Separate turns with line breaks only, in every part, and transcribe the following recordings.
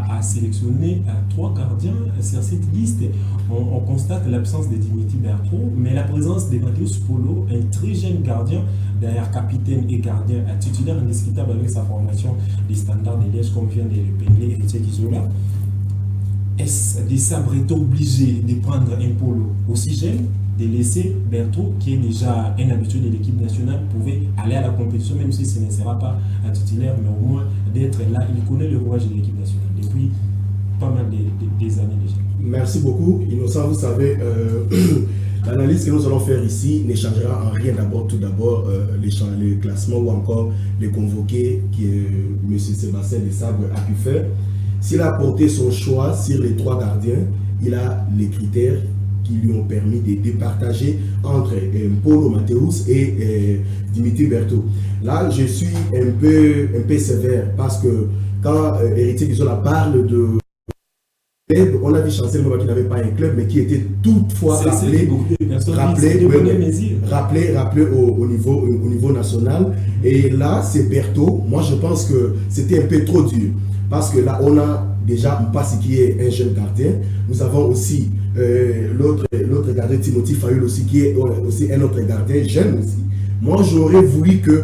a sélectionné 3 gardiens sur cette liste. On constate l'absence de Dimitri Berthaud, mais la présence de Matheus Polo, un très jeune gardien, d'ailleurs capitaine et gardien titulaire indiscutable avec sa formation des standards de Liège, comme vient de le peigner Héritier Kizola. Est-ce de Sabreto obligé de prendre un Polo aussi jeune, de laisser Berthaud, qui est déjà un habitué de l'équipe nationale, pouvait aller à la compétition, même si ce ne sera pas un titulaire, mais au moins d'être là. Il connaît le rouage de l'équipe nationale depuis pas mal des années déjà.
Merci beaucoup. Innocent, vous savez, l'analyse que nous allons faire ici ne changera en rien tout d'abord les classements ou encore les convoqués que M. Sébastien Desabre a pu faire. S'il a porté son choix sur les 3 gardiens, il a les critères qui lui ont permis de départager entre Polo Matheus et Dimitri Berthaud. Là, je suis un peu sévère parce que quand Héritier Kizola parle de club, on a vu Chancel Mova qui n'avait pas un club, mais qui était toutefois rappelé au niveau national. Et là, c'est Berthaud. Moi, je pense que c'était un peu trop dur. Parce que là, on a déjà Mpassi qui est un jeune gardien. Nous avons aussi l'autre gardien, Timothy Fayoul aussi, qui est aussi un autre gardien, jeune aussi. Moi, j'aurais voulu que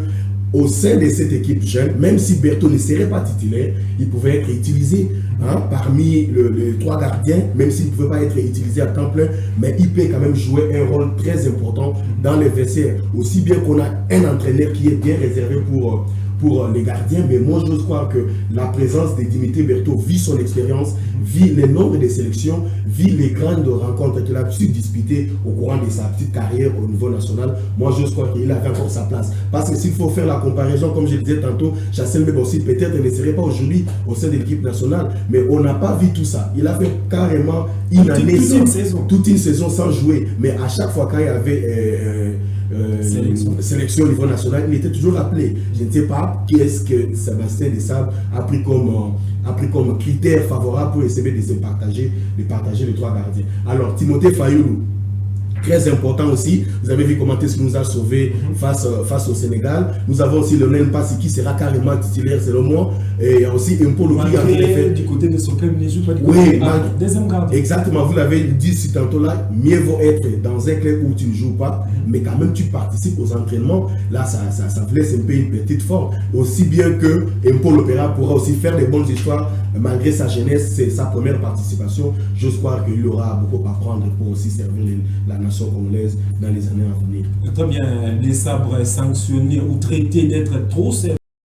au sein de cette équipe jeune, même si Berthaud ne serait pas titulaire, il pouvait être utilisé parmi les 3 gardiens, même s'il ne pouvait pas être utilisé à temps plein, mais il peut quand même jouer un rôle très important dans les vestiaires. Aussi bien qu'on a un entraîneur qui est bien réservé pour les gardiens, mais moi j'ose croire que la présence de Dimitri Berthaud, vit son expérience, vit le nombre de sélections, vit les grandes rencontres qu'il a pu disputer au courant de sa petite carrière au niveau national, moi j'ose croire qu'il avait encore sa place. Parce que s'il faut faire la comparaison, comme je le disais tantôt, Chancel Meba aussi peut-être ne serait pas aujourd'hui au sein de l'équipe nationale, mais on n'a pas vu tout ça. Il a fait carrément toute une saison sans jouer, mais à chaque fois quand il y avait sélection au niveau national, il était toujours appelé. Je ne sais pas qui est-ce que Sébastien Desabre a pris comme critère favorable pour essayer de partager les 3 gardiens. Alors, Timothée Fayoulou, très important aussi. Vous avez vu comment est-ce nous a sauvé face au Sénégal. Nous avons aussi Lionel Mpassi qui sera carrément titulaire selon moi. Et il y a aussi un Polo qui a fait
du côté de son club, ne joue pas du
côté
deuxième gardien.
Exactement, vous l'avez dit si tantôt là, mieux vaut être dans un club où tu ne joues pas, mais quand même tu participes aux entraînements. Là, ça vous laisse un peu une petite forme. Aussi bien que Paul Opéra pourra aussi faire des bonnes histoires malgré sa jeunesse, c'est sa première participation. J'ose croire qu'il aura beaucoup à prendre pour aussi servir la nation congolaise dans les années à venir.
Très bien, les sabres sanctionnés ou traités d'être trop sévères.